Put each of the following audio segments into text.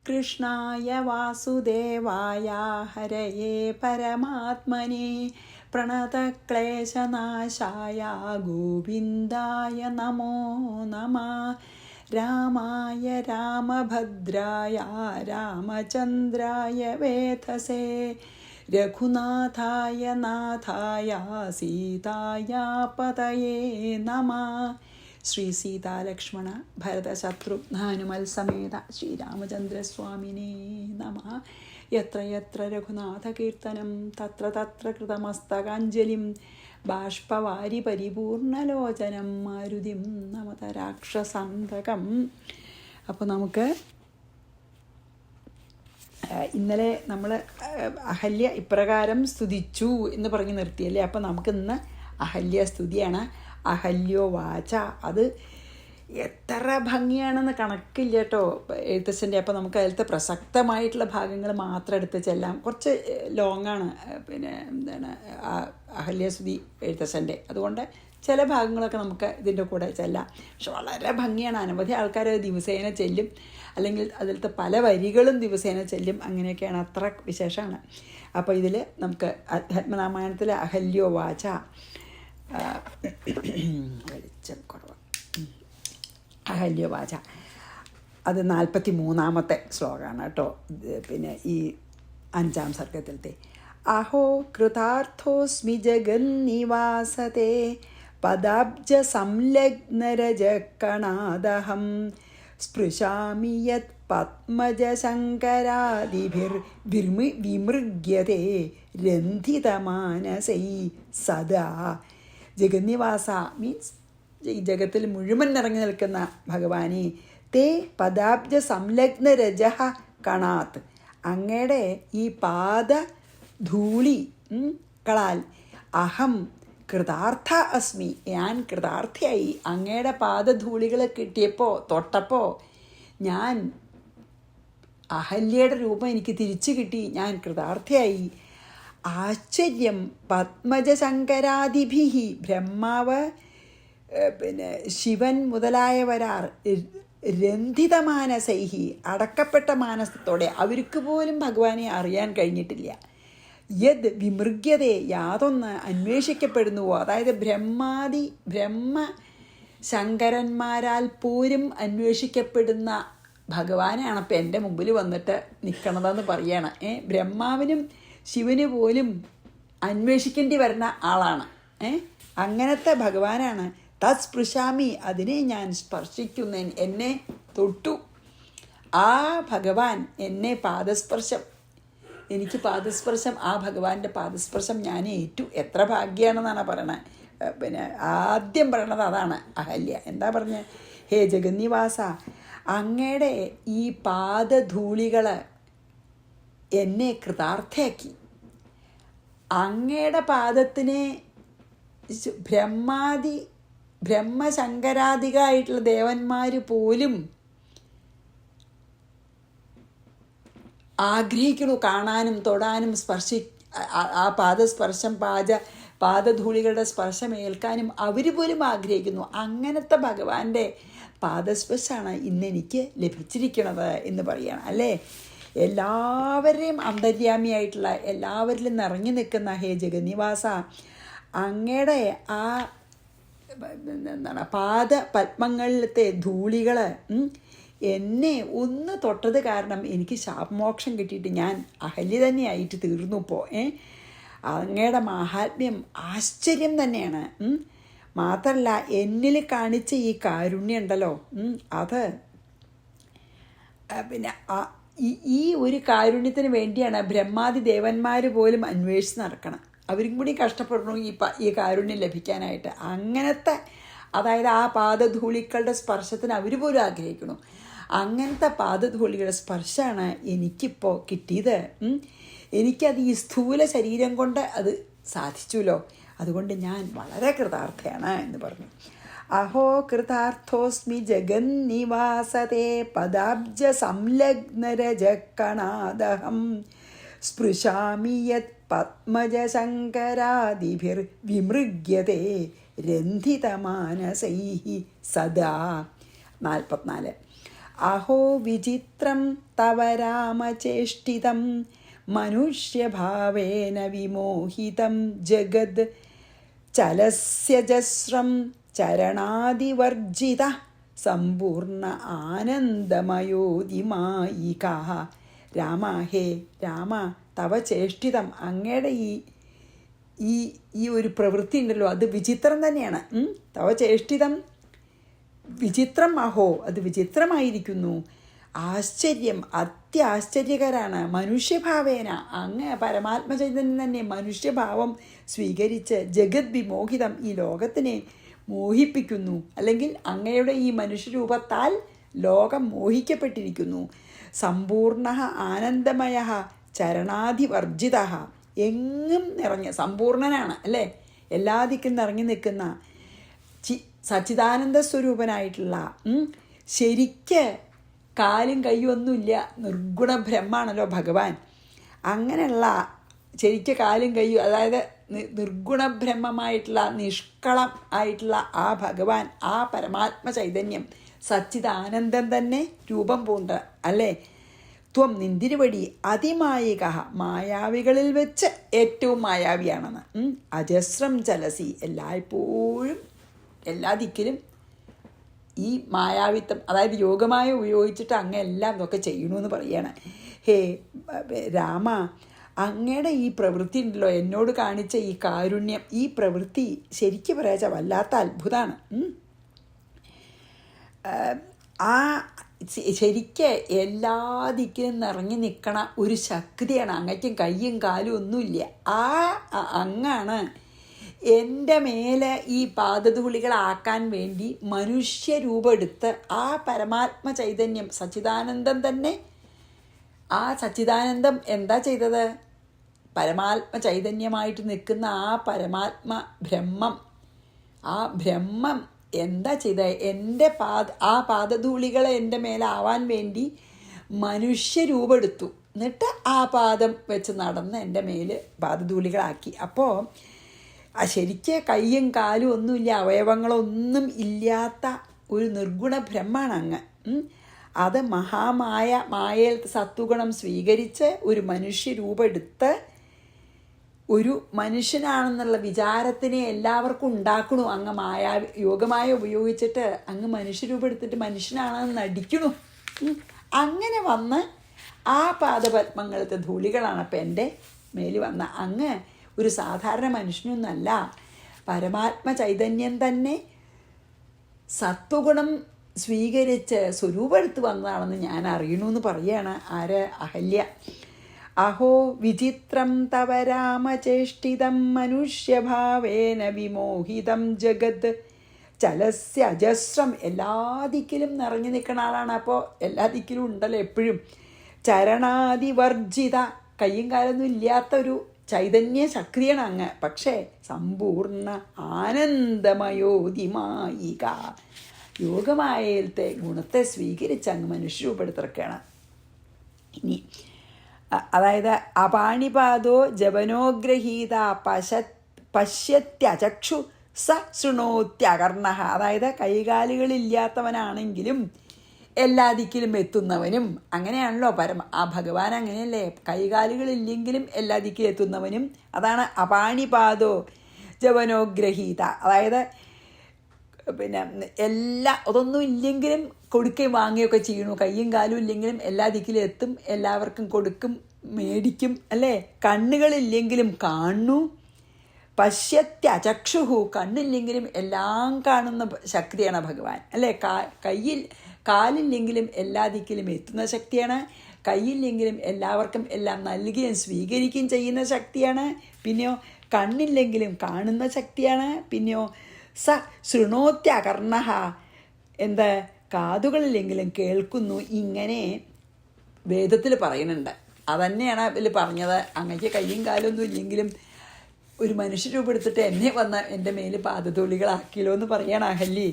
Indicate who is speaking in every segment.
Speaker 1: കൃഷ്ണായ വാസുദേവായ ഹരയേ പരമാത്മനെ പ്രണതക്ലേശനാശായ ഗോവിന്ദായ നമോ നമഃ. രാമായ രാമഭദ്രായ രാമചന്ദ്രായ വേധസേ രഘുനാഥായ നാഥായ സീതായ പതയേ നമഃ. ശ്രീ സീതാലക്ഷ്മണ ഭരത ശത്രുഘ്ന ഹനുമൽ സമേത ശ്രീരാമചന്ദ്രസ്വാമിനേ നമഃ. യത്ര യത്ര രഘുനാഥകീർത്തനം തത്ര തത്ര കൃതമസ്തകാഞ്ജലിം ബാഷ്പവാരി പരിപൂർണലോചനം മാരുതിം നമത രാക്ഷസാന്തകം. അപ്പോൾ നമുക്ക് ഇന്നലെ നമ്മൾ അഹല്യ ഇപ്രകാരം സ്തുതിച്ചു എന്ന് പറഞ്ഞ് നിർത്തിയല്ലേ. അപ്പോൾ നമുക്കിന്ന് അഹല്യ സ്തുതിയാണ്. അഹല്യോ വാച. അത് എത്ര ഭംഗിയാണെന്ന് കണക്കില്ല കേട്ടോ എഴുത്തച്ഛൻ്റെ. അപ്പോൾ നമുക്ക് അതിലത്തെ പ്രസക്തമായിട്ടുള്ള ഭാഗങ്ങൾ മാത്രം എടുത്ത് ചെല്ലാം. കുറച്ച് ലോങ്ങാണ് പിന്നെ എന്താണ് അഹല്യസ്തുതി എഴുത്തച്ഛൻ്റെ. അതുകൊണ്ട് ചില ഭാഗങ്ങളൊക്കെ നമുക്ക് ഇതിൻ്റെ കൂടെ ചെല്ലാം. പക്ഷെ വളരെ ഭംഗിയാണ്. അനവധി ആൾക്കാർ ദിവസേന ചെല്ലും, അല്ലെങ്കിൽ അതിലത്തെ പല വരികളും ദിവസേന ചെല്ലും. അങ്ങനെയൊക്കെയാണ്, അത്ര വിശേഷമാണ്. അപ്പോൾ ഇതിൽ നമുക്ക് അധ്യാത്മരാമായണത്തിലെ അഹല്യോ വാച വെളിച്ചം കുറവ് അഹല്യോ വാച അത് 43-ാമത്തെ ശ്ലോകമാണ് കേട്ടോ. പിന്നെ ഈ 5-ാം സർഗത്തിലത്തെ അഹോ കൃതാർത്ഥോസ്മി ജഗന്നിവാസത്തെ പദാബ്ജ സംലഗ്നരജകണാദഹം സ്പൃശാമി യത് പത്മജശങ്കരാദിഭിർവിമൃഗ്യത്തെ രന്ധിതമാനസൈ സദാ. ജഗന്നിവാസ മീൻസ് ഈ ജഗത്തിൽ മുഴുവൻ നിറഞ്ഞു നിൽക്കുന്ന ഭഗവാനെ. തേ പദാബ്ജ സംലഗ്ന രജഹ കണാത്ത്. അങ്ങയുടെ ഈ പാദധൂളി കളാൽ അഹം കൃതാർത്ഥ അസ്മി, ഞാൻ കൃതാർത്ഥയായി. അങ്ങയുടെ പാദധൂളികൾ കിട്ടിയപ്പോൾ തൊട്ടപ്പോൾ ഞാൻ അഹല്യയുടെ രൂപം എനിക്ക് തിരിച്ചു കിട്ടി, ഞാൻ കൃതാർത്ഥയായി. ആശ്ചര്യം പത്മജശങ്കരാദിഭിഹി. ബ്രഹ്മാവ് പിന്നെ ശിവൻ മുതലായവരാർ രന്ധിതമാനസൈഹി അടക്കപ്പെട്ട മാനസത്തോടെ, അവർക്ക് പോലും ഭഗവാനെ അറിയാൻ കഴിഞ്ഞിട്ടില്ല. യദ് വിമൃഗ്യതേ യാതൊന്ന് അന്വേഷിക്കപ്പെടുന്നുവോ, അതായത് ബ്രഹ്മശങ്കരന്മാരാൽ പോലും അന്വേഷിക്കപ്പെടുന്ന ഭഗവാനാണ് ഇപ്പം എൻ്റെ മുമ്പിൽ വന്നിട്ട് നിൽക്കണതെന്ന് പറയണം. ബ്രഹ്മാവിനും ശിവന് പോലും അന്വേഷിക്കേണ്ടി വരുന്ന ആളാണ്. അങ്ങനത്തെ ഭഗവാനാണ്. തത് സ്പൃശാമി, അതിനെ ഞാൻ സ്പർശിക്കുന്ന, എന്നെ തൊട്ടു. ആ ഭഗവാൻ എന്നെ പാദസ്പർശം, എനിക്ക് പാദസ്പർശം, ആ ഭഗവാന്റെ പാദസ്പർശം ഞാൻ ഏറ്റു. എത്ര ഭാഗ്യമാണെന്നാണ് പറയണത്. പിന്നെ ആദ്യം പറയണത് അതാണ് അഹല്യ. എന്താ പറഞ്ഞത്? ഹേ ജഗന്നിവാസ, അങ്ങയുടെ ഈ പാദധൂളികൾ എന്നെ കൃതാർത്ഥയാക്കി. അങ്ങയുടെ പാദത്തിനെ ബ്രഹ്മശങ്കരാദികായിട്ടുള്ള ദേവന്മാർ പോലും ആഗ്രഹിക്കണു, കാണാനും തൊടാനും ആ പാദസ്പർശം, പാദധൂളികളുടെ സ്പർശം ഏൽക്കാനും അവർ പോലും ആഗ്രഹിക്കുന്നു. അങ്ങനത്തെ ഭഗവാന്റെ പാദസ്പർശമാണ് ഇന്നെനിക്ക് ലഭിച്ചിരിക്കണത് എന്ന് പറയുകയാണ് അല്ലേ. എല്ലാവരെയും അന്തര്യാമിയായിട്ടുള്ള, എല്ലാവരിലും നിറഞ്ഞു നിൽക്കുന്ന ഹേ ജഗന്നിവാസ, അങ്ങയുടെ ആ എന്താണ് പാദപത്മങ്ങളിലത്തെ ധൂളികൾ എന്നെ ഒന്ന് തൊട്ടത് കാരണം എനിക്ക് ശാപമോക്ഷം കിട്ടിയിട്ട് ഞാൻ അഹല്യ തന്നെയായിട്ട് തീർന്നു. ഇപ്പോൾ അങ്ങയുടെ മാഹാത്മ്യം ആശ്ചര്യം തന്നെയാണ്. മാത്രമല്ല എന്നിൽ കാണിച്ച ഈ കാരുണ്യം ഉണ്ടല്ലോ, അത് പിന്നെ ഈ ഒരു കാരുണ്യത്തിന് വേണ്ടിയാണ് ബ്രഹ്മാദി ദേവന്മാർ പോലും അന്വേഷിച്ച് നടക്കണം. അവരും കൂടി കഷ്ടപ്പെടണു ഈ കാരുണ്യം ലഭിക്കാനായിട്ട്. അങ്ങനത്തെ, അതായത് ആ പാദധൂളികളുടെ സ്പർശത്തിന് അവർ പോലും ആഗ്രഹിക്കണു. അങ്ങനത്തെ പാദധൂളികളുടെ സ്പർശമാണ് എനിക്കിപ്പോൾ കിട്ടിയത്. എനിക്കത് ഈ സ്ഥൂല ശരീരം കൊണ്ട് അത് സാധിച്ചുല്ലോ. അതുകൊണ്ട് ഞാൻ വളരെ കൃതാർത്ഥയാണ് എന്ന് പറഞ്ഞു. അഹോ കൃതാർത്ഥോസ്മി ജഗന്നിവാസത്തെ പദാബ്ജ സംലഗ്നരജകണാദഹം സ്പൃശാമി യത് പത്മജശങ്കരാദിഭിർവിമൃഗ്യത്തെ രന്ധിതമാനസൈ സദാ. 44. അഹോ വിചിത്രം തവ രാമചേഷ്ടിതം മനുഷ്യഭാവേന വിമോഹിതം ജഗത് ചലസ്യജസ്രം ചരണാദിവർജിത സമ്പൂർണ്ണ ആനന്ദമയോതിമായിക. രാമ, ഹേ രാമ, തവ ചേഷ്ടിതം, അങ്ങയുടെ ഈ ഈ ഒരു പ്രവൃത്തി ഉണ്ടല്ലോ അത് വിചിത്രം തന്നെയാണ്. തവ ചേഷ്ടിതം വിചിത്രം, അഹോ അത് വിചിത്രമായിരിക്കുന്നു. ആശ്ചര്യം, അത്യാശ്ചര്യകരാണ്. മനുഷ്യഭാവേന, അങ്ങ് പരമാത്മചൈതന്യം തന്നെ മനുഷ്യഭാവം സ്വീകരിച്ച് ജഗത് വിമോഹിതം, ഈ ലോകത്തിനെ മോഹിപ്പിക്കുന്നു. അല്ലെങ്കിൽ അങ്ങയുടെ ഈ മനുഷ്യരൂപത്താൽ ലോകം മോഹിക്കപ്പെട്ടിരിക്കുന്നു. സമ്പൂർണ്ണ ആനന്ദമയ ചരണാധിവർജിത, എങ്ങും നിറഞ്ഞ, സമ്പൂർണനാണ് അല്ലേ, എല്ലാ ദിക്കും നിറഞ്ഞു നിൽക്കുന്ന സച്ചിദാനന്ദ സ്വരൂപനായിട്ടുള്ള, ശരിക്ക് കാലും കയ്യും ഒന്നുമില്ല, നിർഗുണ ബ്രഹ്മാണല്ലോ ഭഗവാൻ. അങ്ങനെയുള്ള ശരിക്ക് കാലും കയ്യും, അതായത് നിർഗുണ ബ്രഹ്മമായിട്ടുള്ള നിഷ്കളം ആയിട്ടുള്ള ആ ഭഗവാൻ, ആ പരമാത്മ ചൈതന്യം സച്ചിദാനന്ദം തന്നെ രൂപം പൂണ്ട അല്ലേ. ത്വം നിന്തിരുവടി അതിമായിക, മായാവികളിൽ വെച്ച് ഏറ്റവും മായാവിയാണെന്ന്. അജസ്രം ചലസി, എല്ലായ്പ്പോഴും എല്ലാ ദിക്കിലും ഈ മായാവിത്വം, അതായത് യോഗമായ ഉപയോഗിച്ചിട്ട് അങ്ങ് എല്ലാം ഇതൊക്കെ ചെയ്യണമെന്ന് പറയാണ്. ഹേ രാമ, അങ്ങയുടെ ഈ പ്രവൃത്തി ഉണ്ടല്ലോ, എന്നോട് കാണിച്ച ഈ കാരുണ്യം, ഈ പ്രവൃത്തി ശരിക്കും പറയാച്ച വല്ലാത്ത അത്ഭുതമാണ്. ആ ശരിക്ക് എല്ലാ ദിക്കിലും നിറഞ്ഞു നിൽക്കണ ഒരു ശക്തിയാണ്. അങ്ങയ്ക്കും കയ്യും കാലും ഒന്നുമില്ല. ആ അങ്ങാണ് എൻ്റെ മേലെ ഈ പാദധൂളികളാക്കാൻ വേണ്ടി മനുഷ്യരൂപം എടുത്ത് ആ പരമാത്മ ചൈതന്യം സച്ചിദാനന്ദം തന്നെ, ആ സച്ചിദാനന്ദം എന്താ ചെയ്തത്? പരമാത്മ ചൈതന്യമായിട്ട് നിൽക്കുന്ന ആ പരമാത്മ ബ്രഹ്മം, ആ ബ്രഹ്മം എന്താ ചെയ്തത്? എൻ്റെ ആ പാദധൂളികളെ എൻ്റെ മേലാവാൻ വേണ്ടി മനുഷ്യരൂപം എടുത്തു. എന്നിട്ട് ആ പാദം വെച്ച് നടന്ന് എൻ്റെ മേൽ പാദധൂളികളാക്കി. അപ്പോൾ ശരിക്ക് കയ്യും കാലും ഒന്നുമില്ല, അവയവങ്ങളൊന്നും ഇല്ലാത്ത ഒരു നിർഗുണ ബ്രഹ്മാണ് അങ്ങ്. അത് മായയിൽ സത്വഗുണം സ്വീകരിച്ച് ഒരു മനുഷ്യരൂപം എടുത്ത് ഒരു മനുഷ്യനാണെന്നുള്ള വിചാരത്തിനെ എല്ലാവർക്കും ഉണ്ടാക്കണു. അങ്ങ് യോഗമായ ഉപയോഗിച്ചിട്ട് അങ്ങ് മനുഷ്യരൂപം എടുത്തിട്ട് മനുഷ്യനാണെന്ന് നടിക്കണു. അങ്ങനെ വന്ന് ആ പാദപത്മങ്ങളത്തെ ധൂളികളാണ് അപ്പം എൻ്റെ മേല് വന്ന. അങ്ങ് ഒരു സാധാരണ മനുഷ്യനൊന്നല്ല, പരമാത്മ ചൈതന്യം തന്നെ സത്വഗുണം സ്വീകരിച്ച് സ്വരൂപമെടുത്ത് വന്നതാണെന്ന് ഞാൻ അറിയണമെന്ന് പറയുകയാണ് ആര്? അഹല്യ. അഹോ വിചിത്രം തവ രാമചേഷ്ടിതം മനുഷ്യഭാവേന വിമോഹിതം ജഗത് ചലസ്യ അജസ്രം, എല്ലാ ദിക്കിലും നിറഞ്ഞു നിൽക്കുന്ന ആളാണ്. അപ്പോൾ എല്ലാ ദിക്കിലും ഉണ്ടല്ലോ എപ്പോഴും. ചരണാദിവർജിത, കയ്യും കാലൊന്നും ഇല്ലാത്തൊരു ചൈതന്യ ശക്തിയാണ് അങ്ങ്. പക്ഷേ സമ്പൂർണ്ണ ആനന്ദമയോതിമായിക, യോഗമായത്തെ ഗുണത്തെ സ്വീകരിച്ച് അങ്ങ് മനുഷ്യരൂപെടുത്തിറക്കുകയാണ്. ഇനി അതായത് അപാണിപാദോ ജവനോഗ്രഹീത പശ്യത്യചക്ഷു സ ശൃണോത്യകർണ, അതായത് കൈകാലുകളില്ലാത്തവനാണെങ്കിലും എല്ലാ ദിക്കിലും എത്തുന്നവനും. അങ്ങനെയാണല്ലോ ആ ഭഗവാൻ അങ്ങനെയല്ലേ, കൈകാലുകളില്ലെങ്കിലും എല്ലാ ദിക്കിലും എത്തുന്നവനും. അതാണ് അപാണിപാദോ ജവനോഗ്രഹീത, അതായത് പിന്നെ അതൊന്നും ഇല്ലെങ്കിലും കൊടുക്കുകയും വാങ്ങുകയൊക്കെ ചെയ്യണു. കയ്യും കാലും ഇല്ലെങ്കിലും എല്ലാ ദിക്കിലും എത്തും, എല്ലാവർക്കും കൊടുക്കും, മേടിക്കും അല്ലേ. കണ്ണുകളില്ലെങ്കിലും കാണു. പശ്യത്യചക്ഷുഹു, കണ്ണില്ലെങ്കിലും എല്ലാം കാണുന്ന ശക്തിയാണ് ഭഗവാൻ അല്ലേ. കാലില്ലെങ്കിലും എല്ലാ ദിക്കിലും എത്തുന്ന ശക്തിയാണ്. കയ്യില്ലെങ്കിലും എല്ലാവർക്കും എല്ലാം നൽകുകയും സ്വീകരിക്കുകയും ചെയ്യുന്ന ശക്തിയാണ്. പിന്നെയോ കണ്ണില്ലെങ്കിലും കാണുന്ന ശക്തിയാണ്. പിന്നെയോ സ ശൃണോത്യകർണ, എന്താ കാതുകളില്ലെങ്കിലും കേൾക്കുന്നു. ഇങ്ങനെ വേദത്തിൽ പറയുന്നുണ്ട്. അതന്നെയാണ് അതിൽ പറഞ്ഞത്. അങ്ങക്ക് കയ്യും കാലൊന്നും ഇല്ലെങ്കിലും ഒരു മനുഷ്യരൂപം എടുത്തിട്ട് എന്നെ വന്ന് എൻ്റെ മേല് പാദധൂളികളാക്കിയല്ലോ എന്ന് പറയാണ് അഹല്യ.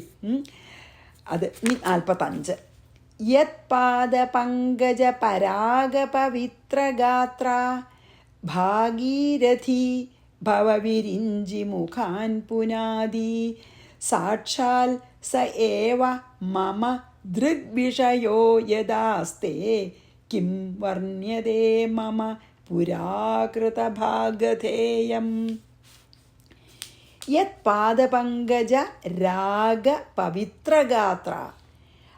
Speaker 1: അത് 45. യത് പാദപങ്കജ പരാഗപവിത്രഗാത്ര ഭാഗീരഥി ഭവവിരിഞ്ചി മുഖാൻ പുനാദി സാക്ഷാൽ സ ഏവ മമ ദൃഗ്വിഷയോ യദാസ്തേ കിം വർണ്യതേ മമ പുരാകൃതഭാഗധേയം. യത് പാദപങ്കജ രാഗ പവിത്രഗാത്ര.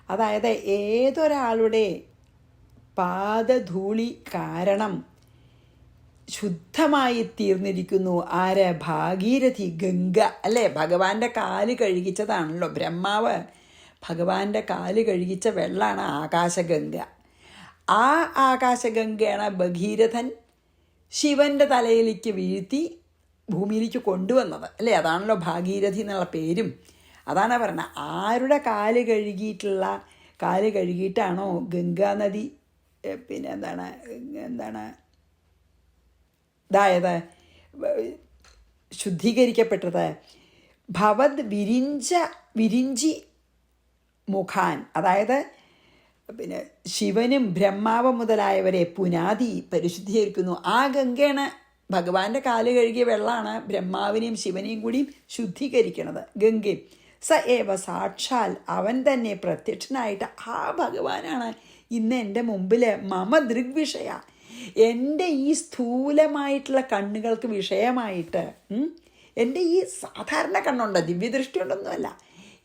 Speaker 1: അതായത് ഏതൊരാളുടെ പാദധൂളി കാരണം ശുദ്ധമായി തീർന്നിരിക്കുന്നു. ആര്? ഭാഗീരഥി, ഗംഗ അല്ലേ? ഭഗവാന്റെ കാല് കഴുകിച്ചതാണല്ലോ ബ്രഹ്മാവ്. ഭഗവാന്റെ കാല് കഴുകിച്ച വെള്ളമാണ് ആകാശഗംഗ. ആ ആകാശഗംഗയാണ് ഭഗീരഥൻ ശിവന്റെ തലയിലേക്ക് വീഴ്ത്തി ഭൂമിയിലേക്ക് കൊണ്ടുവന്നത് അല്ലേ? അതാണല്ലോ ഭാഗീരഥി എന്നുള്ള പേരും. അതാണ് പറഞ്ഞത്. ആരുടെ കാല് കഴുകിയിട്ടാണോ ഗംഗാനദി പിന്നെ എന്താണ് ഇതായത് ശുദ്ധീകരിക്കപ്പെട്ടത്? ഭവത് വിരിഞ്ചി മുഖാൻ. അതായത് പിന്നെ ശിവനും ബ്രഹ്മാവ് മുതലായവരെ പുനാതി പരിശുദ്ധീകരിക്കുന്നു. ആ ഗംഗയാണ്, ഭഗവാന്റെ കാല് കഴുകിയ വെള്ളമാണ് ബ്രഹ്മാവിനെയും ശിവനെയും കൂടി ശുദ്ധീകരിക്കണത് ഗംഗയും. സ ഏവ സാക്ഷാൽ, അവൻ തന്നെ പ്രത്യക്ഷനായിട്ട് ആ ഭഗവാനാണ് ഇന്ന് എൻ്റെ മുമ്പിൽ മമ ദൃഗ്വിഷയ, എൻ്റെ ഈ സ്ഥൂലമായിട്ടുള്ള കണ്ണുകൾക്ക് വിഷയമായിട്ട്, എൻ്റെ ഈ സാധാരണ കണ്ണുണ്ട്, ദിവ്യദൃഷ്ടി ഉണ്ടൊന്നുമല്ല,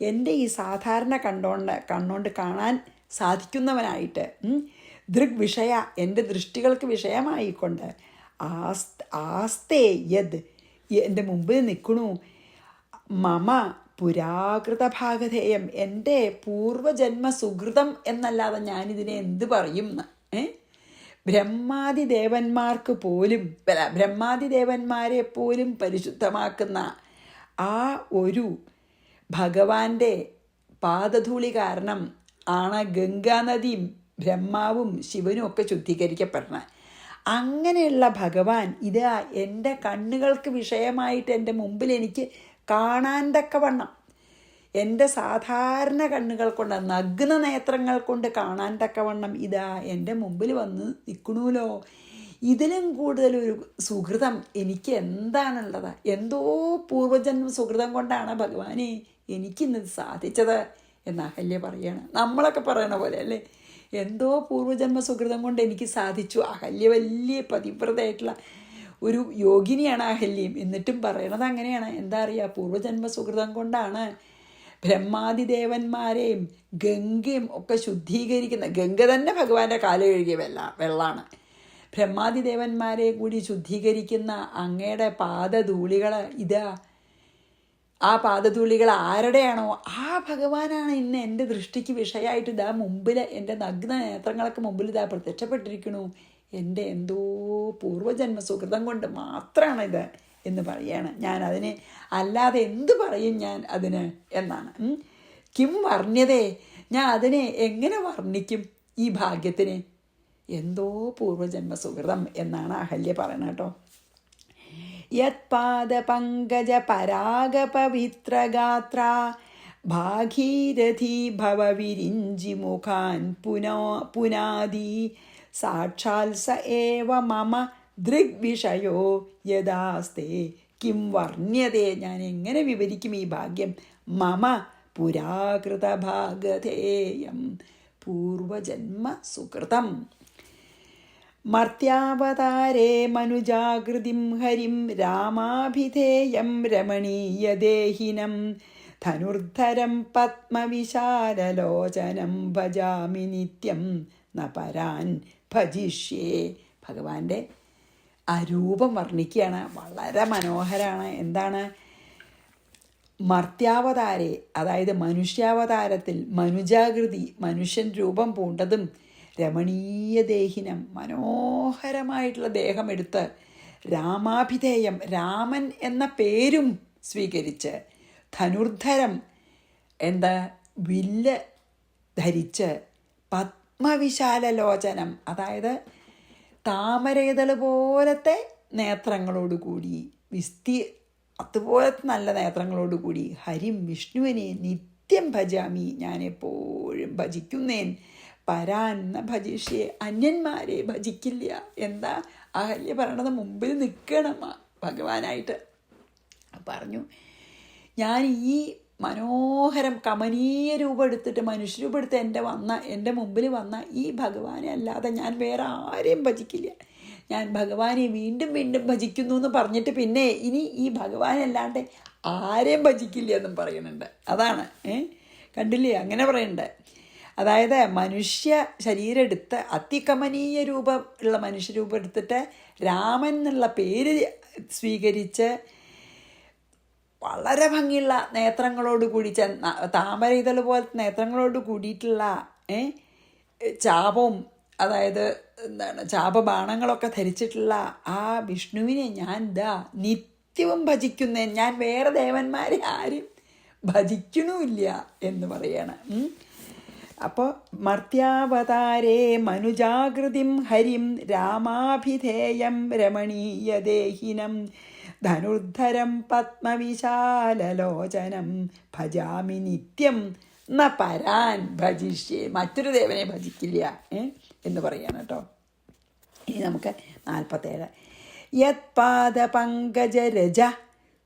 Speaker 1: എൻ്റെ ഈ സാധാരണ കണ്ണുകൊണ്ട് കാണാൻ സാധിക്കുന്നവനായിട്ട്, ദൃഗ്വിഷയ എൻ്റെ ദൃഷ്ടികൾക്ക് വിഷയമായിക്കൊണ്ട്, ആസ്തേ യദ് എൻ്റെ മുമ്പിൽ നിൽക്കണു മമ പുരാകൃത ഭാഗധേയം, എൻ്റെ പൂർവജന്മ സുഹൃതം എന്നല്ലാതെ ഞാനിതിനെ എന്ത് പറയും? ബ്രഹ്മാദിദേവന്മാർക്ക് പോലും ബ്രഹ്മാദിദേവന്മാരെ പോലും പരിശുദ്ധമാക്കുന്ന ആ ഒരു ഭഗവാന്റെ പാദധൂളി കാരണം ആണ് ഗംഗാനദിയും ബ്രഹ്മാവും ശിവനും ഒക്കെ ശുദ്ധീകരിക്കപ്പെടണം. അങ്ങനെയുള്ള ഭഗവാൻ ഇതാ എൻ്റെ കണ്ണുകൾക്ക് വിഷയമായിട്ട് എൻ്റെ മുമ്പിൽ എനിക്ക് കാണാൻ തക്കവണ്ണം, എൻ്റെ സാധാരണ കണ്ണുകൾ കൊണ്ട്, നഗ്ന നേത്രങ്ങൾ കൊണ്ട് കാണാൻ തക്കവണ്ണം ഇതാ എൻ്റെ മുമ്പിൽ വന്ന് നിൽക്കണമല്ലോ. ഇതിലും കൂടുതലൊരു സുഹൃതം എനിക്ക് എന്താണുള്ളത്? എന്തോ പൂർവജന്മ സുഹൃതം കൊണ്ടാണ് ഭഗവാനെ എനിക്കിന്നത് സാധിച്ചത് എന്ന് അഹല്യ പറയാണ്. നമ്മളൊക്കെ പറയണ പോലെ അല്ലേ, എന്തോ പൂർവജന്മ സുഹൃതം കൊണ്ട് എനിക്ക് സാധിച്ചു. അഹല്യ വലിയ പതിവ്രതയായിട്ടുള്ള ഒരു യോഗിനിയാണ് അഹല്യം. എന്നിട്ടും പറയണത് അങ്ങനെയാണ്. എന്താ അറിയുക? പൂർവജന്മ സുഹൃതം കൊണ്ടാണ് ബ്രഹ്മാദിദേവന്മാരെയും ഗംഗയും ഒക്കെ ശുദ്ധീകരിക്കുന്ന, ഗംഗ തന്നെ ഭഗവാന്റെ കാല് കഴുകിയ വെള്ളമാണ്. ബ്രഹ്മാദിദേവന്മാരെ കൂടി ശുദ്ധീകരിക്കുന്ന അങ്ങയുടെ പാദധൂളികൾ ഇതാ, ആ പാദധൂളികൾ ആരുടെയാണോ ആ ഭഗവാനാണ് ഇന്ന് എൻ്റെ ദൃഷ്ടിക്ക് വിഷയമായിട്ട് ഇതാ മുമ്പിൽ, എൻ്റെ നഗ്ന നേത്രങ്ങൾക്ക് മുമ്പിൽ ഇതാ പ്രത്യക്ഷപ്പെട്ടിരിക്കണു. എൻ്റെ എന്തോ പൂർവജന്മ സുഹൃതം കൊണ്ട് മാത്രമാണ് ഇത് എന്ന് പറയാണ്. ഞാൻ അതിനെ അല്ലാതെ എന്ത് പറയും ഞാൻ അതിന് എന്നാണ്. കിം വർണ്യതേ, ഞാൻ അതിനെ എങ്ങനെ വർണ്ണിക്കും ഈ ഭാഗ്യത്തിന്? എന്തോ പൂർവജന്മ സുഹൃതം എന്നാണ് അഹല്യ പറയണ കേട്ടോ. യത് പാദപങ്കജ പരാഗപവിത്രഗാത്ര ഭാഗീരഥി ഭവവിരിഞ്ചി മുഖാൻ പുനാദി സാക്ഷാൽ സ ഏവ മമ ദൃഗ്വിഷയോ യദാസ്തേ കിം വർണ്യതേ, ഞാൻ എങ്ങനെ വിവരിക്കും ഈ ഭാഗ്യം? മമ പുരാകൃത ഭാഗധേയം, പൂർവജന്മ സുകൃതം. മർത്യാവതാരേ മനുജാകൃതിം ഹരിം രാമാഭിധേയം രമണീയദേഹിനം ധനുർധരം പത്മവിശാലലോചനം ഭജാമി നിത്യം ന പരാൻ ഭജിഷ്യേ. ഭഗവാന്റെ ആ രൂപം വർണ്ണിക്കുകയാണ്. വളരെ മനോഹരമാണ്. എന്താണ്? മർത്യാവതാരെ, അതായത് മനുഷ്യാവതാരത്തിൽ മനുജാകൃതി, മനുഷ്യൻ രൂപം പൂണ്ടതും രമണീയദേഹിനം, മനോഹരമായിട്ടുള്ള ദേഹമെടുത്ത് രാമാഭിധേയം, രാമൻ എന്ന പേരും സ്വീകരിച്ച് ധനുർധരം, എന്താ വില്ല് ധരിച്ച് പത്മവിശാലലോചനം, അതായത് താമരേതൾ പോലത്തെ നേത്രങ്ങളോടുകൂടി, അതുപോലത്തെ നല്ല നേത്രങ്ങളോടുകൂടി ഹരിം വിഷ്ണുവിനെ നിത്യം ഭജാമി, ഞാൻ എപ്പോഴും ഭജിക്കുന്നേൻ. പരാൻ ന ഭജിഷ്യേ, അന്യന്മാരെ ഭജിക്കില്ല. എന്താ അഹല്യ പറയണത്? മുമ്പിൽ നിൽക്കണം ഭഗവാനായിട്ട്. പറഞ്ഞു, ഞാൻ ഈ മനോഹരം കമനീയ രൂപം എടുത്തിട്ട് മനുഷ്യരൂപം എടുത്ത് എൻ്റെ മുമ്പിൽ വന്ന ഈ ഭഗവാനെ അല്ലാതെ ഞാൻ വേറെ ആരെയും ഭജിക്കില്ല, ഞാൻ ഭഗവാനെ വീണ്ടും വീണ്ടും ഭജിക്കുന്നു എന്ന് പറഞ്ഞിട്ട് പിന്നെ ഇനി ഈ ഭഗവാനെ അല്ലാണ്ട് ആരെയും ഭജിക്കില്ല എന്നും പറയുന്നുണ്ട്. അതാണ് കണ്ടില്ലേ, അങ്ങനെ പറയുന്നുണ്ട്. അതായത് മനുഷ്യ ശരീരം എടുത്ത് അതികമനീയ രൂപം ഉള്ള മനുഷ്യരൂപം എടുത്തിട്ട് രാമൻ എന്നുള്ള പേര് സ്വീകരിച്ച് വളരെ ഭംഗിയുള്ള നേത്രങ്ങളോട് കൂടി താമര ഇതൾ പോലത്തെ നേത്രങ്ങളോട് കൂടിയിട്ടുള്ള ചാപവും, അതായത് ചാപബാണങ്ങളൊക്കെ ധരിച്ചിട്ടുള്ള ആ വിഷ്ണുവിനെ ഞാൻ നിത്യവും ഭജിക്കുന്നേ, ഞാൻ വേറെ ദേവന്മാരെ ആരും ഭജിക്കണമില്ല എന്ന് പറയാണ്. അപ്പോൾ മർത്യാവതാരേ മനുജാകൃതിം ഹരിം രാമാഭിധേയം രമണീയദേഹിനം ധനുർധരം പത്മവിശാലലോചനം ഭജാമി നിത്യം ന പരാൻ ഭജിഷ്യേ, മറ്റൊരു ദേവനെ ഭജിക്കില്ല എന്ന് പറയാണ് കേട്ടോ. ഇനി നമുക്ക് 47 യത് പാദപങ്കജരജ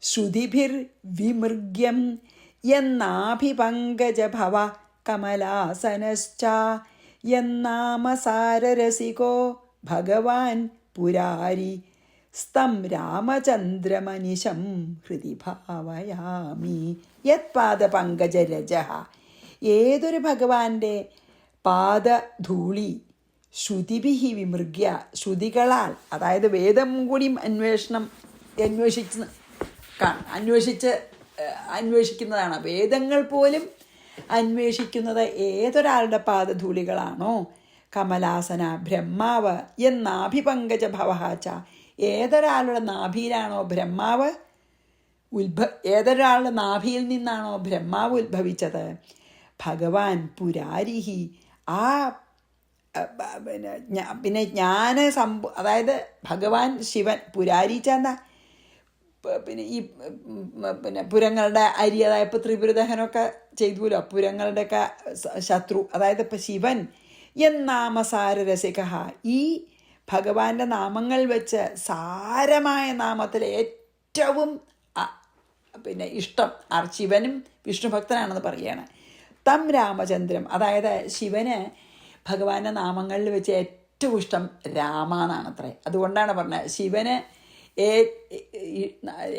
Speaker 1: ശ്രുതിഭിർ വിമൃഗ്യം എന്നാഭിപങ്കജഭവ കമലാസനശ്ച എന്നാമസാരരസികോ ഭഗവാൻ പുരാരി സ്തം രാമചന്ദ്രമനിശം ഹൃദി ഭാവയാമി. യത് പാദപങ്കജരജ, ഏതൊരു ഭഗവാന്റെ പാദധൂളി ശ്രുതിഭിഹി വിമൃഗ്യ, ശ്രുതികളാൽ, അതായത് വേദം കൂടി അന്വേഷിക്കുന്നതാണ്. വേദങ്ങൾ പോലും അന്വേഷിക്കുന്നത് ഏതൊരാളുടെ പാദധൂളികളാണോ, കമലാസന ബ്രഹ്മാവ് എന്നാഭിപങ്കജ ഭവഹാച്ച, ഏതൊരാളുടെ നാഭിയിലാണോ ബ്രഹ്മാവ് ഏതൊരാളുടെ നാഭിയിൽ നിന്നാണോ ബ്രഹ്മാവ് ഉത്ഭവിച്ചത്, ഭഗവാൻ പുരാരിഹി, ആ പിന്നെ അതായത് ഭഗവാൻ ശിവൻ പുരാരി എന്താ, പിന്നെ ഈ പുരങ്ങളുടെ അരി, അതായത് ഇപ്പോൾ ത്രിപുരദഹനമൊക്കെ ചെയ്തുല്ലോ, പുരങ്ങളുടെയൊക്കെ ശത്രു, അതായത് ഇപ്പം ശിവൻ എന്നാമസാരരസിക, ഈ ഭഗവാന്റെ നാമങ്ങൾ വെച്ച് സാരമായ നാമത്തിൽ ഏറ്റവും ഇഷ്ടം ശിവനും വിഷ്ണുഭക്തനാണെന്ന് പറയുകയാണ്. തം രാമചന്ദ്രം, അതായത് ശിവന് ഭഗവാന്റെ നാമങ്ങളിൽ വെച്ച് ഏറ്റവും ഇഷ്ടം രാമ എന്നാണത്രേ. അതുകൊണ്ടാണ് പറഞ്ഞത് ശിവന്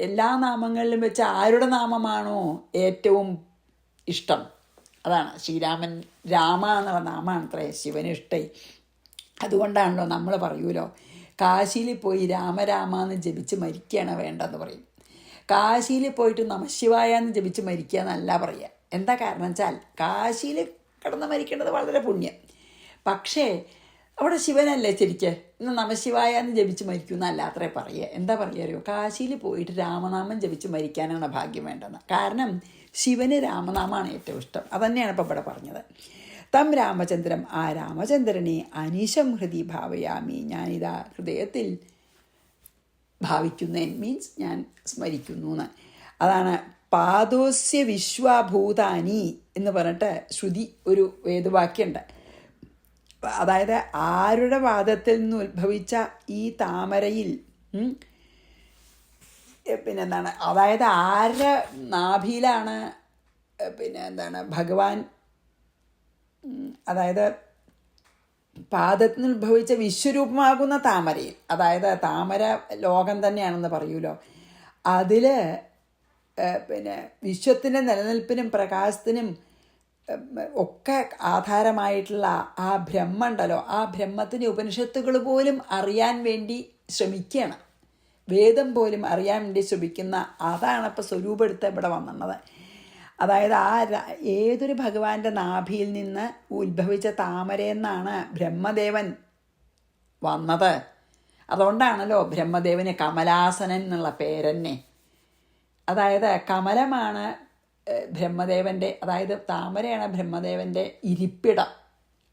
Speaker 1: എല്ലാ നാമങ്ങളിലും വെച്ച് ആരുടെ നാമമാണോ ഏറ്റവും ഇഷ്ടം, അതാണ് ശ്രീരാമൻ. രാമ എന്നുള്ള നാമമാണത്രേ ശിവന് ഇഷ്ടമായി. അതുകൊണ്ടാണല്ലോ നമ്മൾ പറയൂലോ, കാശിയിൽ പോയി രാമരാമ എന്ന് ജപിച്ച് മരിക്കുകയാണ് വേണ്ടെന്ന് പറയും. കാശിയിൽ പോയിട്ട് നമശിവായ എന്ന് ജപിച്ച് മരിക്കുക എന്നല്ല പറയുക. എന്താ കാരണം വെച്ചാൽ കാശിയിൽ കിടന്ന് മരിക്കേണ്ടത് വളരെ പുണ്യം, പക്ഷേ അവിടെ ശിവനല്ലേ ശരിക്ക്, ഇന്ന് നമശിവായ എന്ന് ജപിച്ച് മരിക്കുമെന്നല്ല അത്രേ പറയുക. എന്താ പറയുക അറിയോ, കാശിയിൽ പോയിട്ട് രാമനാമം ജപിച്ച് മരിക്കാനാണ് ഭാഗ്യം വേണ്ടത്. കാരണം ശിവന് രാമനാമമാണ് ഏറ്റവും ഇഷ്ടം. അതന്നെയാണ് ഇപ്പം ഇവിടെ പറഞ്ഞത്. തം രാമചന്ദ്രം, ആ രാമചന്ദ്രനെ അനിശം ഹൃദി ഭാവയാമി, ഞാനിതാ ഹൃദയത്തിൽ ഭാവിക്കുന്നേൻ, മീൻസ് ഞാൻ സ്മരിക്കുന്നു എന്ന്. അതാണ് പാദോസ്യ വിശ്വഭൂതാനി എന്ന് പറഞ്ഞിട്ട് ശ്രുതി ഒരു വേദവാക്യമുണ്ട്. അതായത് ആരുടെ പാദത്തിൽ നിന്ന് ഉത്ഭവിച്ച ഈ താമരയിൽ പിന്നെന്താണ്, അതായത് ആരുടെ നാഭിയിലാണ് ഭഗവാൻ, അതായത് പാദത്തിൽ നിന്ന് ഉത്ഭവിച്ച വിശ്വരൂപമാകുന്ന താമരയിൽ, അതായത് താമര ലോകം തന്നെയാണെന്ന് പറയൂലോ, അതിൽ വിശ്വത്തിൻ്റെ നിലനിൽപ്പിനും പ്രകാശത്തിനും ഒക്കെ ആധാരമായിട്ടുള്ള ആ ബ്രഹ്മ ഉണ്ടല്ലോ, ആ ബ്രഹ്മത്തിന് ഉപനിഷത്തുകൾ പോലും അറിയാൻ വേണ്ടി ശ്രമിക്കുകയാണ്, വേദം പോലും അറിയാൻ വേണ്ടി ശ്രമിക്കുന്ന, അതാണ് ഇപ്പോൾ സ്വരൂപെടുത്ത് ഇവിടെ വന്നത്. അതായത് ഏതൊരു ഭഗവാന്റെ നാഭിയിൽ നിന്ന് ഉത്ഭവിച്ച താമരയെന്നാണ് ബ്രഹ്മദേവൻ വന്നത്. അതുകൊണ്ടാണല്ലോ ബ്രഹ്മദേവന് കമലാസനൻ എന്നുള്ള പേരെന്നെ. അതായത് കമലമാണ് ബ്രഹ്മദേവൻ്റെ, അതായത് താമരയാണ് ബ്രഹ്മദേവൻ്റെ ഇരിപ്പിടം.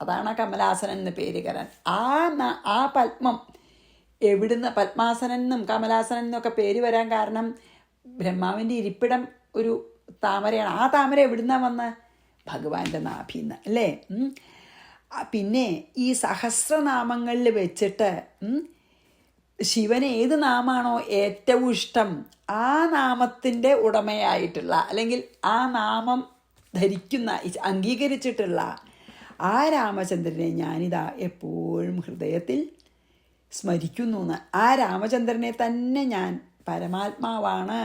Speaker 1: അതാണ് കമലാസനൻ എന്ന് പേര് കരാൻ. ആ പത്മം എവിടുന്ന് പത്മാസനൻ എന്നും കമലാസനൻ എന്നൊക്കെ പേര് വരാൻ കാരണം ബ്രഹ്മാവിൻ്റെ ഇരിപ്പിടം ഒരു താമരയാണ്. ആ താമര എവിടുന്നാ വന്ന്, ഭഗവാന്റെ നാഭിന്ന് അല്ലേ. പിന്നെ ഈ സഹസ്രനാമങ്ങളിൽ വെച്ചിട്ട് ശിവന് ഏത് നാമാണോ ഏറ്റവും ഇഷ്ടം ആ നാമത്തിൻ്റെ ഉടമയായിട്ടുള്ള, അല്ലെങ്കിൽ ആ നാമം ധരിക്കുന്ന, അംഗീകരിച്ചിട്ടുള്ള ആ രാമചന്ദ്രനെ ഞാനിതാ എപ്പോഴും ഹൃദയത്തിൽ സ്മരിക്കുന്നു എന്ന്. ആ രാമചന്ദ്രനെ തന്നെ ഞാൻ പരമാത്മാവാണ്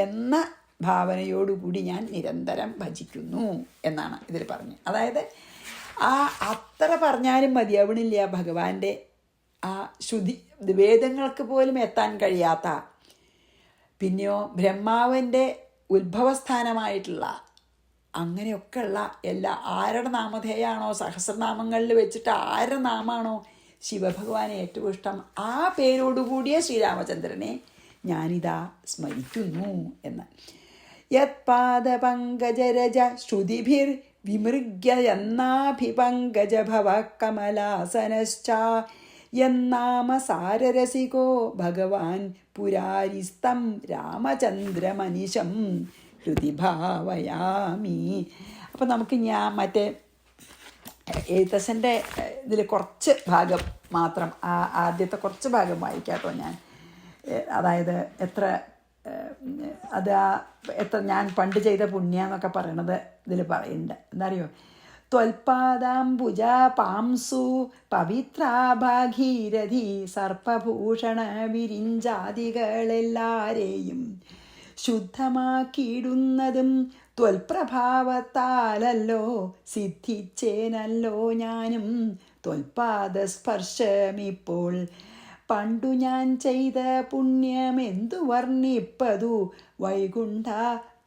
Speaker 1: എന്ന ഭാവനയോടുകൂടി ഞാൻ നിരന്തരം ഭജിക്കുന്നു എന്നാണ് ഇതിൽ പറഞ്ഞത്. അതായത് അത്ര പറഞ്ഞാലും മതിയാവണില്ല ഭഗവാന്റെ ആ ശ്രുതി വേദങ്ങൾക്ക് പോലും എത്താൻ കഴിയാത്ത, പിന്നെയോ ബ്രഹ്മാവിൻ്റെ ഉത്ഭവസ്ഥാനമായിട്ടുള്ള അങ്ങനെയൊക്കെയുള്ള ആരുടെ നാമധേയാണോ സഹസ്രനാമങ്ങളിൽ വെച്ചിട്ട് ആരുടെ നാമാണോ ശിവഭഗവാനെ ഏറ്റവും ഇഷ്ടം ആ പേരോടുകൂടിയ ശ്രീരാമചന്ദ്രനെ ഞാനിതാ സ്മരിക്കുന്നു എന്ന്. യത്പാദപങ്കജരജ ശ്രുതിഭിർ വിമൃഗ്യ എന്നാഭിപങ്കജഭവ കമലാസനശ്ച എന്നാമ സാരരസികോ ഭഗവാൻ പുരാരിസ്തം രാമചന്ദ്രമനിശം ഹൃദി ഭാവയാമി. അപ്പം നമുക്ക് ഞാൻ മറ്റേ എഴുത്തച്ഛൻ്റെ ഇതിൽ കുറച്ച് ഭാഗം മാത്രം, ആദ്യത്തെ കുറച്ച് ഭാഗം വായിക്കാട്ടോ ഞാൻ. അതായത് എത്ര ഞാൻ പണ്ട് ചെയ്ത പുണ്യെന്നൊക്കെ പറയണത് ഇതിൽ പറയുന്നുണ്ട്. എന്താ അറിയോ? ത്വൽപാദാംബുജ പാംസു പവിത്രാ ഭാഗീരഥി സർപ്പഭൂഷണ വിരിഞ്ചാദികളെല്ലാരെയും ശുദ്ധമാക്കിയിടുന്നതും ത്വൽപ്രഭാവത്താലല്ലോ സിദ്ധിച്ചേനല്ലോ ഞാനും ത്വൽപാദസ്പർശമിപ്പോൾ. പണ്ടു ഞാൻ ചെയ്ത പുണ്യമെന്തു വർണ്ണിപ്പതു വൈകുണ്ഠ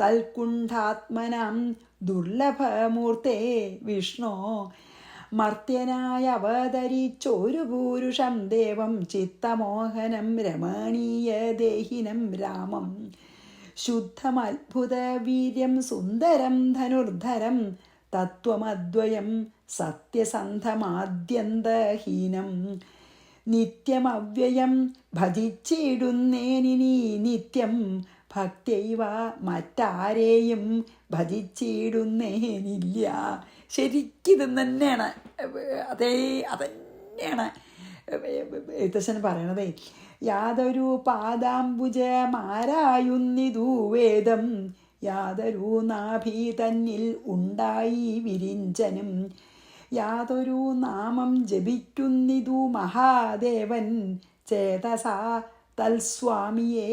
Speaker 1: തൽകുണ്ഠാത്മനാം ദുർലഭമൂർത്തേ വിഷ്ണോ. മർത്യനായ അവതരിച്ചൊരു പൂരുഷം ദേവം ചിത്തമോഹനം രമണീയ ദേഹിനം രാമം. ശുദ്ധമത്ഭുത വീര്യം സുന്ദരം ധനുർധരം തത്വമദ്വയം സത്യസന്ധമാദ്യന്തഹീനം. നിത്യമവ്യയം ഭജിച്ചിടുന്നേനിനി നിത്യം ഭക്തിയൈവ മറ്റാരെയും ഭജിച്ചിടുന്നേനില്ല. ശരിക്കിത് തന്നെയാണ്, അതന്നെയാണ് എഴുത്തച്ഛൻ പറയണതേ. യാതൊരു പാദാംബുജമാരായുന്നിതു വേദം യാതൊരു നാഭി തന്നിൽ ഉണ്ടായി വിരിഞ്ചനും. യാതൊരു നാമം ജപിക്കുന്നിതു മഹാദേവൻ ചേതസാ തൽസ്വാമിയെ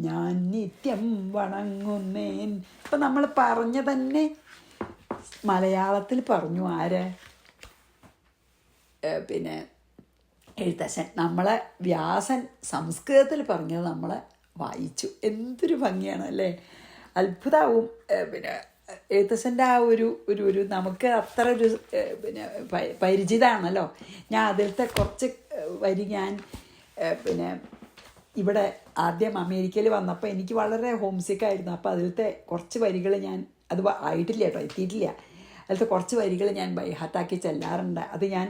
Speaker 1: ഞാൻ നിത്യം വണങ്ങുന്നേൻ. ഇപ്പം നമ്മൾ പറഞ്ഞ തന്നെ മലയാളത്തിൽ പറഞ്ഞു ആര്? പിന്നെ എഴുത്തച്ഛൻ. നമ്മളെ വ്യാസൻ സംസ്കൃതത്തിൽ പറഞ്ഞത് നമ്മൾ വായിച്ചു. എന്തൊരു ഭംഗിയാണ് അല്ലേ! അത്ഭുതമാവും. പിന്നെ എഴുത്തച്ഛൻ്റെ ആ ഒരു നമുക്ക് അത്ര ഒരു പിന്നെ പരിചിതമാണല്ലോ. ഞാൻ അതിലത്തെ കുറച്ച് വരി ഞാൻ പിന്നെ ഇവിടെ ആദ്യം അമേരിക്കയിൽ വന്നപ്പോൾ എനിക്ക് വളരെ ഹോം സിക്കായിരുന്നു. അപ്പോൾ അതിലത്തെ കുറച്ച് വരികൾ ഞാൻ, അത് ആയിട്ടില്ല കേട്ടോ, എത്തിയിട്ടില്ല. അതിലത്തെ കുറച്ച് വരികൾ ഞാൻ ബൈഹാർട്ടാക്കി ചെല്ലാറുണ്ട്. അത് ഞാൻ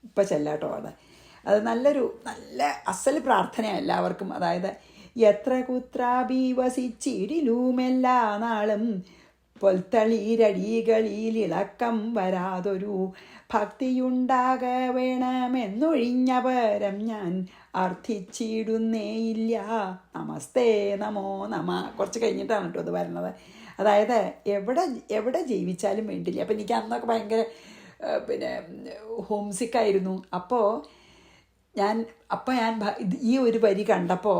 Speaker 1: ഇപ്പം ചെല്ലാട്ടോ. അത് നല്ല അസൽ പ്രാർത്ഥനയാണ് എല്ലാവർക്കും. അതായത് എത്ര കുത്രാബി വസിച്ചിടിലുമെല്ലാ നാളും പൊൽത്തളീരടികളിൽ ഇളക്കം വരാതൊരു ഭക്തിയുണ്ടാക വേണമെന്നൊഴിഞ്ഞപരം ഞാൻ അർത്ഥിച്ചിടുന്നേയില്ല. നമസ്തേ നമോ നമ. കുറച്ച് കഴിഞ്ഞിട്ടാണ് കേട്ടോ അത് വരുന്നത്. അതായത് എവിടെ ജീവിച്ചാലും വേണ്ടില്ല. അപ്പം എനിക്ക് അന്നൊക്കെ ഭയങ്കര പിന്നെ ഹോം സിക്കായിരുന്നു. അപ്പോൾ ഞാൻ ഈ ഒരു വരി കണ്ടപ്പോൾ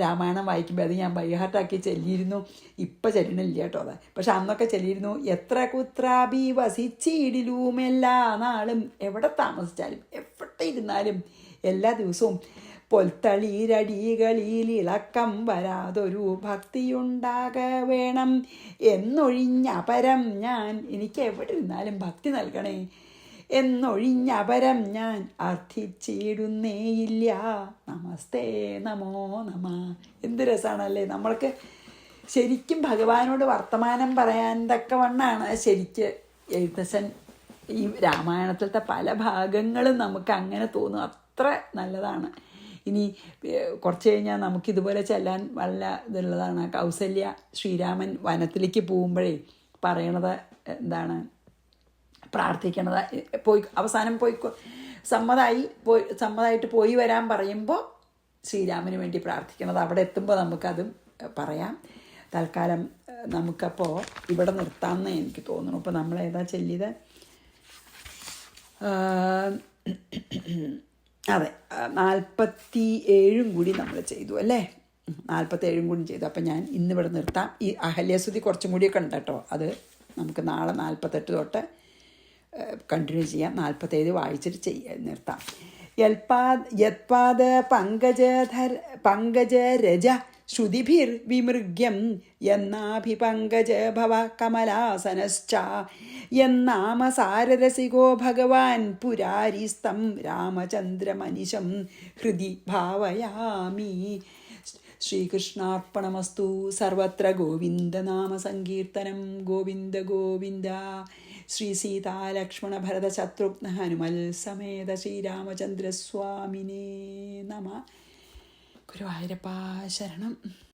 Speaker 1: രാമായണം വായിക്കുമ്പോൾ അത് ഞാൻ ബൈഹാർട്ടാക്കി ചെല്ലിയിരുന്നു. ഇപ്പം ചെല്ലണില്ല കേട്ടോ അത്. പക്ഷെ അന്നൊക്കെ ചെല്ലിയിരുന്നു. എത്ര കുത്രാബി വസിച്ചിടിലും എല്ലാ നാളും, എവിടെ താമസിച്ചാലും എവിടെ ഇരുന്നാലും എല്ലാ ദിവസവും പൊൽത്തളീരടികളിൽ ഇളക്കം വരാതൊരു ഭക്തിയുണ്ടാക വേണം എന്നൊഴിഞ്ഞപരം ഞാൻ, എനിക്ക് എവിടെ ഇരുന്നാലും ഭക്തി നൽകണേ എന്നൊഴിഞ്ഞപരം ഞാൻ അർത്ഥിച്ചിടുന്നേയില്ല. നമസ്തേ നമോ നമ. എന്ത് രസമാണല്ലേ! നമ്മൾക്ക് ശരിക്കും ഭഗവാനോട് വർത്തമാനം പറയാൻ തക്കവണ്ണാണ് ശരിക്ക് എഴുത്തച്ഛൻ ഈ രാമായണത്തിലത്തെ പല ഭാഗങ്ങളും നമുക്ക് അങ്ങനെ തോന്നും. അത്ര നല്ലതാണ്. ഇനി കുറച്ച് കഴിഞ്ഞാൽ നമുക്കിതുപോലെ ചെല്ലാൻ വല്ല ഇതുള്ളതാണ്. കൗസല്യ ശ്രീരാമൻ വനത്തിലേക്ക് പോകുമ്പോഴേ പറയണത് എന്താണ്? പ്രാർത്ഥിക്കണത് അവസാനം സമ്മതമായിട്ട് പോയി വരാൻ പറയുമ്പോൾ ശ്രീരാമന് വേണ്ടി പ്രാർത്ഥിക്കുന്നത്. അവിടെ എത്തുമ്പോൾ നമുക്കതും പറയാം. തൽക്കാലം നമുക്കപ്പോൾ ഇവിടെ നിർത്താമെന്ന് എനിക്ക് തോന്നുന്നു. അപ്പോൾ നമ്മളേതാ ചൊല്ലിയത്? അതെ, 47 കൂടി നമ്മൾ ചെയ്തു അല്ലേ? 47 കൂടി ചെയ്തു. അപ്പം ഞാൻ ഇന്നിവിടെ നിർത്താം. ഈ അഹല്യസ്തുതി കുറച്ചും കൂടിയൊക്കെ ഉണ്ട് കേട്ടോ. അത് നമുക്ക് നാളെ 48 തൊട്ട് കണ്ടിന്യൂ ചെയ്യാം. 47 വായിച്ചിട്ട് നിർത്താം. യത്പാദ പങ്കജരജ ശ്രുതിഭിർവിമൃഗ്യം യന്നാഭിപങ്കജ ഭവ കമലാസനശ്ച യന്നാമസാരരസികോ ഭഗവാൻ പുരാരിസ്തം രാമചന്ദ്രമനിശം ഹൃദി ഭാവയാമി. ശ്രീകൃഷ്ണാർപ്പണമസ്തു. സർവത്ര ഗോവിന്ദനാമസങ്കീർത്തനം. ഗോവിന്ദ ഗോവിന്ദ. ശ്രീ സീതാലക്ഷ്മണ ഭരത ശത്രുഘ്ന ഹനുമൽ സമേത ശ്രീരാമചന്ദ്രസ്വാമിനേ നമ. ഗുരുവായൂരപ്പാ ശരണം.